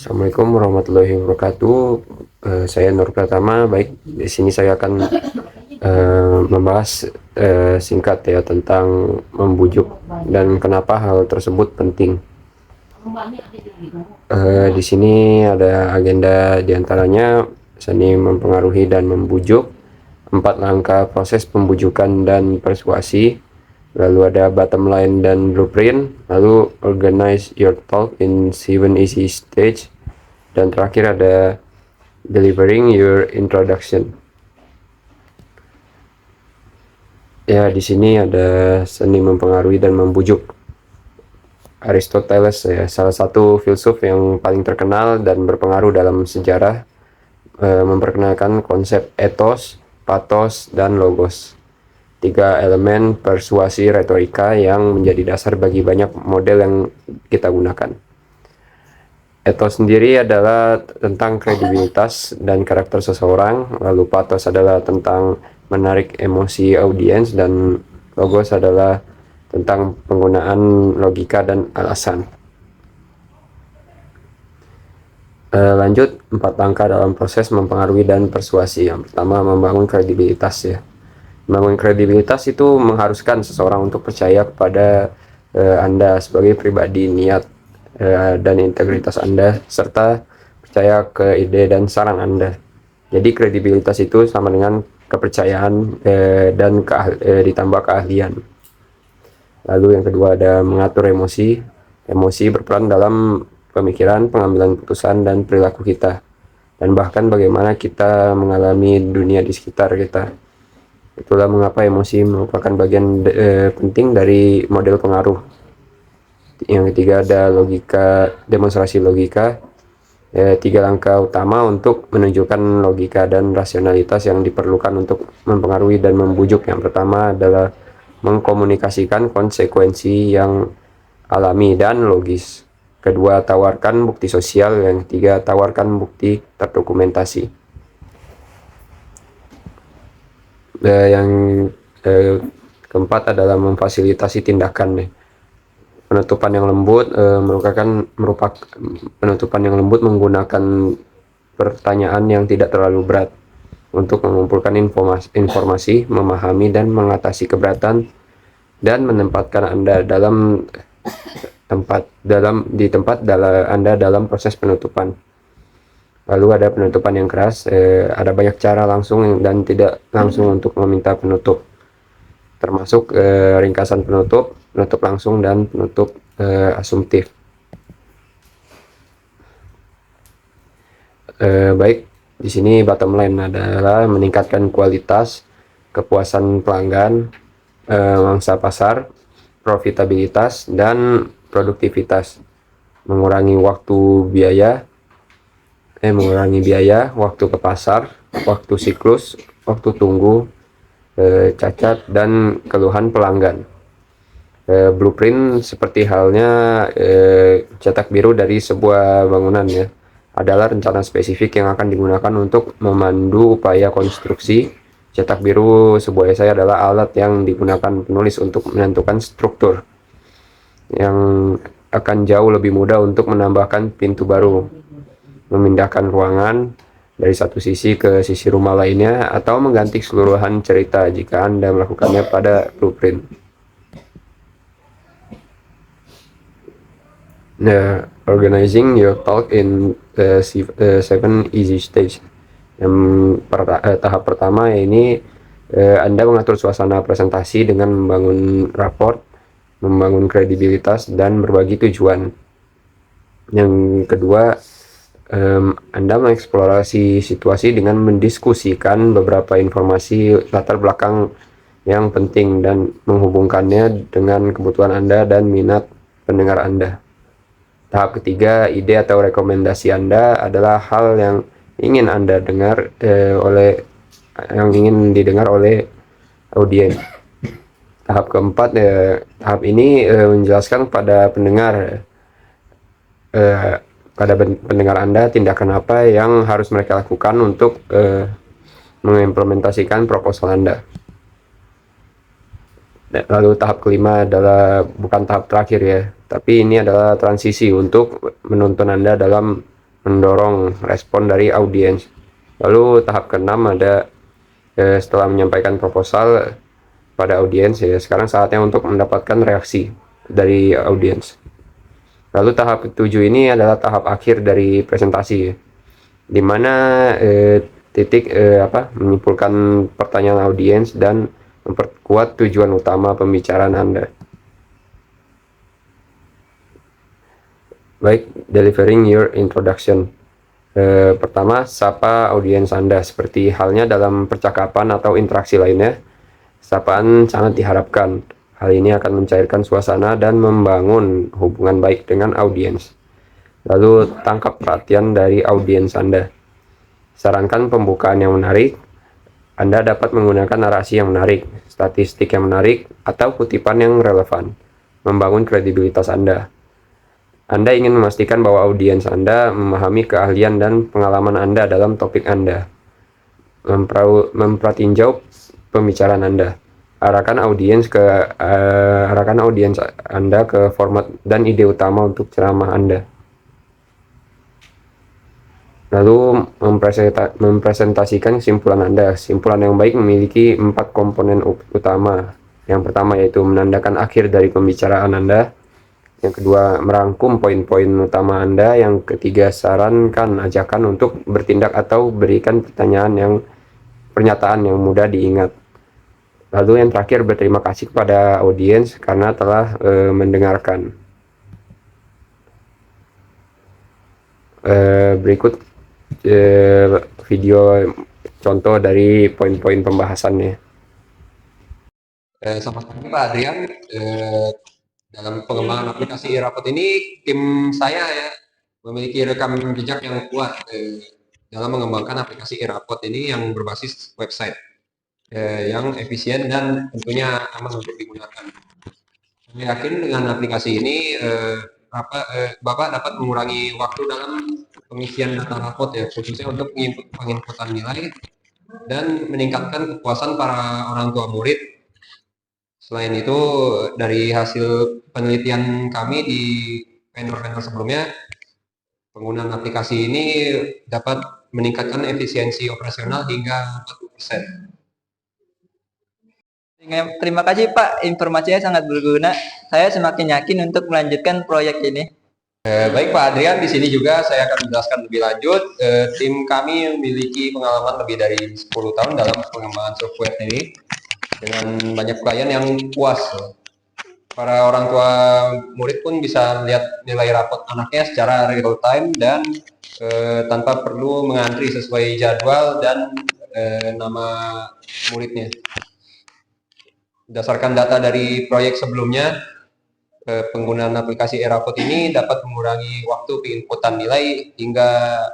Assalamualaikum warahmatullahi wabarakatuh. Saya Nur Pratama. Baik, di sini saya akan membahas singkat ya tentang membujuk dan kenapa hal tersebut penting. Di sini ada agenda diantaranya seni mempengaruhi dan membujuk, 4 langkah proses pembujukan dan persuasi, lalu ada bottom line dan blueprint, lalu organize your talk in 7 easy stage, dan terakhir ada delivering your introduction. Ya, di sini ada seni mempengaruhi dan membujuk. Aristoteles ya, salah satu filsuf yang paling terkenal dan berpengaruh dalam sejarah, memperkenalkan konsep ethos, pathos, dan logos. 3 elemen persuasi retorika yang menjadi dasar bagi banyak model yang kita gunakan. Ethos sendiri adalah tentang kredibilitas dan karakter seseorang, lalu pathos adalah tentang menarik emosi audiens, dan logos adalah tentang penggunaan logika dan alasan. Lanjut, 4 langkah dalam proses mempengaruhi dan persuasi. Yang pertama, membangun kredibilitas ya. Membangun kredibilitas itu mengharuskan seseorang untuk percaya kepada Anda sebagai pribadi, niat dan integritas Anda, serta percaya ke ide dan saran Anda. Jadi kredibilitas itu sama dengan kepercayaan dan ditambah keahlian. Lalu yang kedua ada mengatur emosi. Emosi berperan dalam pemikiran, pengambilan keputusan, dan perilaku kita, dan bahkan bagaimana kita mengalami dunia di sekitar kita. Itulah mengapa emosi merupakan bagian penting dari model pengaruh. Yang ketiga ada logika, demonstrasi logika. 3 langkah utama untuk menunjukkan logika dan rasionalitas yang diperlukan untuk mempengaruhi dan membujuk. Yang pertama adalah mengkomunikasikan konsekuensi yang alami dan logis. Kedua, tawarkan bukti sosial. Yang ketiga, tawarkan bukti terdokumentasi. Yang keempat adalah memfasilitasi tindakan. Penutupan yang lembut merupakan penutupan yang lembut menggunakan pertanyaan yang tidak terlalu berat untuk mengumpulkan informasi, memahami dan mengatasi keberatan, dan menempatkan Anda Anda dalam proses penutupan. Lalu ada penutupan yang keras. Ada banyak cara langsung dan tidak langsung untuk meminta penutup, termasuk ringkasan penutup langsung, dan penutup asumtif. Baik, di sini bottom line adalah meningkatkan kualitas, kepuasan pelanggan, mangsa pasar, profitabilitas, dan produktivitas, mengurangi biaya, waktu ke pasar, waktu siklus, waktu tunggu, cacat, dan keluhan pelanggan. Blueprint seperti halnya cetak biru dari sebuah bangunan ya, adalah rencana spesifik yang akan digunakan untuk memandu upaya konstruksi. Cetak biru sebuah esai adalah alat yang digunakan penulis untuk menentukan struktur, yang akan jauh lebih mudah untuk menambahkan pintu baru, memindahkan ruangan dari satu sisi ke sisi rumah lainnya, atau mengganti keseluruhan cerita jika Anda melakukannya pada blueprint. Organizing your talk in 7 easy stage. Tahap pertama ini Anda mengatur suasana presentasi dengan membangun raport, membangun kredibilitas, dan berbagi tujuan. Yang kedua, Anda mengeksplorasi situasi dengan mendiskusikan beberapa informasi latar belakang yang penting dan menghubungkannya dengan kebutuhan Anda dan minat pendengar Anda. Tahap ketiga, ide atau rekomendasi Anda adalah hal yang ingin Anda dengar ingin didengar oleh audiens. Tahap keempat, tahap ini menjelaskan pada pendengar Anda tindakan apa yang harus mereka lakukan untuk mengimplementasikan proposal Anda. Lalu tahap kelima bukan tahap terakhir ya, tapi ini adalah transisi untuk menuntun Anda dalam mendorong respon dari audiens. Lalu tahap keenam ada setelah menyampaikan proposal pada audiens ya, sekarang saatnya untuk mendapatkan reaksi dari audiens. Lalu tahap ketujuh ini adalah tahap akhir dari presentasi ya, di mana menyimpulkan pertanyaan audiens dan memperkuat tujuan utama pembicaraan Anda. Baik, delivering your introduction. Pertama, sapa audiens Anda. Seperti halnya dalam percakapan atau interaksi lainnya, sapaan sangat diharapkan. Hal ini akan mencairkan suasana dan membangun hubungan baik dengan audiens. Lalu, tangkap perhatian dari audiens Anda. Sarankan pembukaan yang menarik. Anda dapat menggunakan narasi yang menarik, statistik yang menarik, atau kutipan yang relevan, membangun kredibilitas Anda. Anda ingin memastikan bahwa audiens Anda memahami keahlian dan pengalaman Anda dalam topik Anda. Mempertinjau pembicaraan Anda. Arahkan audiens Anda ke format dan ide utama untuk ceramah Anda. Lalu mempresentasikan kesimpulan Anda. Kesimpulan yang baik memiliki 4 komponen utama. Yang pertama yaitu menandakan akhir dari pembicaraan Anda. Yang kedua, merangkum poin-poin utama Anda. Yang ketiga, sarankan ajakan untuk bertindak atau berikan pernyataan yang mudah diingat. Lalu yang terakhir, berterima kasih kepada audiens karena telah mendengarkan. Berikut video contoh dari poin-poin pembahasannya. Selamat pagi Pak Adrian. Dalam pengembangan aplikasi iRapot ini, tim saya ya memiliki rekam jejak yang kuat dalam mengembangkan aplikasi iRapot ini yang berbasis website yang efisien dan tentunya aman untuk digunakan. Saya yakin dengan aplikasi ini Bapak dapat mengurangi waktu dalam pengisian data rapot ya, khususnya untuk penginputan nilai dan meningkatkan kepuasan para orang tua murid. Selain itu, dari hasil penelitian kami di vendor-vendor sebelumnya, penggunaan aplikasi ini dapat meningkatkan efisiensi operasional hingga 40%. Terima kasih Pak, informasinya sangat berguna. Saya semakin yakin untuk melanjutkan proyek ini. Baik Pak Adrian, di sini juga saya akan menjelaskan lebih lanjut. Tim kami memiliki pengalaman lebih dari 10 tahun dalam pengembangan software ini dengan banyak klien yang puas. Para orang tua murid pun bisa melihat nilai rapot anaknya secara real time dan tanpa perlu mengantri sesuai jadwal dan nama muridnya. Berdasarkan data dari proyek sebelumnya, penggunaan aplikasi iRapot ini dapat mengurangi waktu penginputan nilai hingga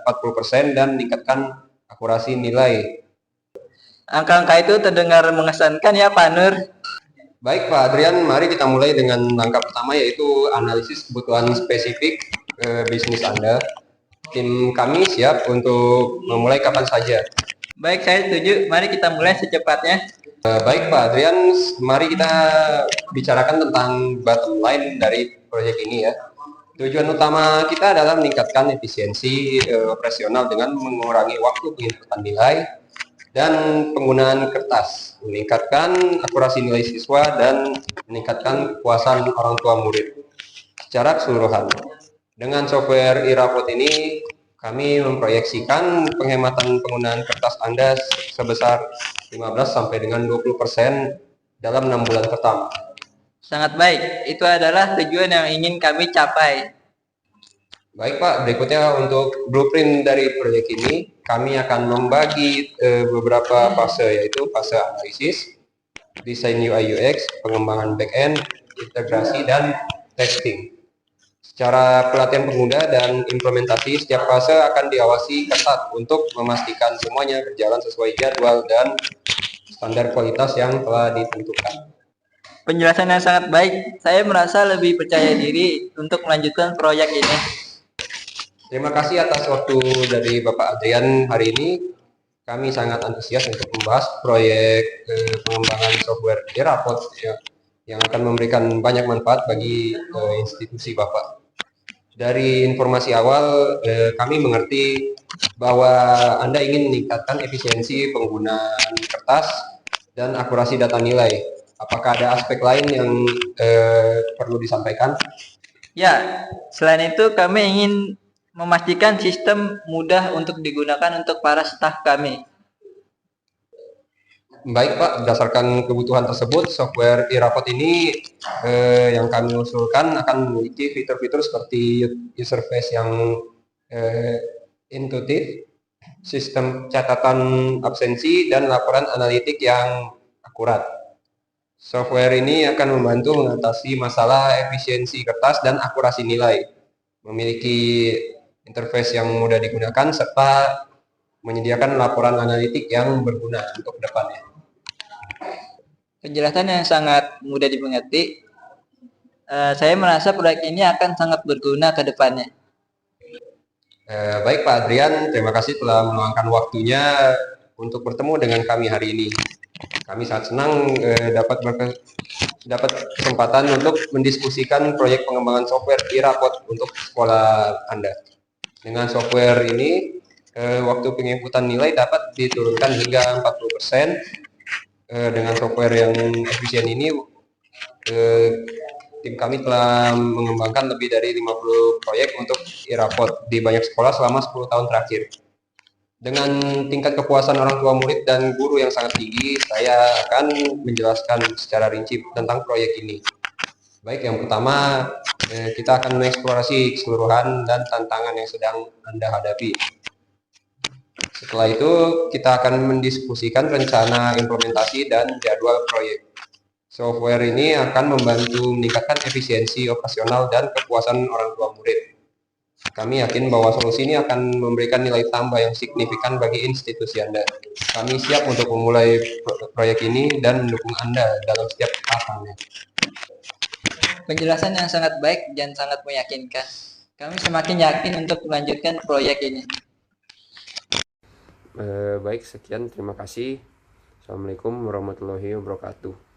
40% dan meningkatkan akurasi nilai. Angka-angka itu terdengar mengesankan ya Pak Nur. Baik Pak Adrian, mari kita mulai dengan langkah pertama yaitu analisis kebutuhan spesifik bisnis Anda. Tim kami siap untuk memulai kapan saja. Baik, saya setuju. Mari kita mulai secepatnya. Baik Pak Adrian, mari kita bicarakan tentang bottom line dari proyek ini ya. Tujuan utama kita adalah meningkatkan efisiensi operasional dengan mengurangi waktu penginputan nilai dan penggunaan kertas, meningkatkan akurasi nilai siswa dan meningkatkan kepuasan orang tua murid secara keseluruhan. Dengan software iRapot ini, kami memproyeksikan penghematan penggunaan kertas Anda sebesar 15 sampai dengan 20% dalam 6 bulan pertama. Sangat baik, itu adalah tujuan yang ingin kami capai. Baik Pak, berikutnya untuk blueprint dari proyek ini, kami akan membagi beberapa fase, yaitu fase analisis, desain UI UX, pengembangan backend, integrasi, dan testing. Secara pelatihan pengguna dan implementasi, setiap fase akan diawasi ketat untuk memastikan semuanya berjalan sesuai jadwal dan standar kualitas yang telah ditentukan. Penjelasan yang sangat baik. Saya merasa lebih percaya diri untuk melanjutkan proyek ini. Terima kasih atas waktu dari Bapak Adrian hari ini. Kami sangat antusias untuk membahas proyek pengembangan software iRapot yang akan memberikan banyak manfaat bagi institusi Bapak. Dari informasi awal, kami mengerti bahwa Anda ingin meningkatkan efisiensi penggunaan kertas dan akurasi data nilai. Apakah ada aspek lain yang perlu disampaikan? Ya, selain itu kami ingin memastikan sistem mudah untuk digunakan untuk para staf kami. Baik Pak, berdasarkan kebutuhan tersebut, software e-rapot ini yang kami usulkan akan memiliki fitur-fitur seperti user face yang intuitif, sistem catatan absensi, dan laporan analitik yang akurat. Software ini akan membantu mengatasi masalah efisiensi kertas dan akurasi nilai, memiliki interface yang mudah digunakan, serta menyediakan laporan analitik yang berguna untuk depannya. Penjelasan yang sangat mudah dimengerti. Saya merasa proyek ini akan sangat berguna ke depannya. Baik Pak Adrian, terima kasih telah meluangkan waktunya untuk bertemu dengan kami hari ini. Kami sangat senang dapat kesempatan untuk mendiskusikan proyek pengembangan software e-rapot untuk sekolah Anda. Dengan software ini, waktu penginputan nilai dapat diturunkan hingga 40%. Dengan software yang efisien ini, tim kami telah mengembangkan lebih dari 50 proyek untuk e-rapot di banyak sekolah selama 10 tahun terakhir. Dengan tingkat kepuasan orang tua murid dan guru yang sangat tinggi, saya akan menjelaskan secara rinci tentang proyek ini. Baik, yang pertama, kita akan mengeksplorasi keseluruhan dan tantangan yang sedang Anda hadapi. Setelah itu, kita akan mendiskusikan rencana implementasi dan jadwal proyek. Software ini akan membantu meningkatkan efisiensi operasional dan kepuasan orang tua murid. Kami yakin bahwa solusi ini akan memberikan nilai tambah yang signifikan bagi institusi Anda. Kami siap untuk memulai proyek ini dan mendukung Anda dalam setiap tahapannya. Penjelasan yang sangat baik dan sangat meyakinkan. Kami semakin yakin untuk melanjutkan proyek ini. Baik, sekian. Terima kasih. Assalamualaikum warahmatullahi wabarakatuh.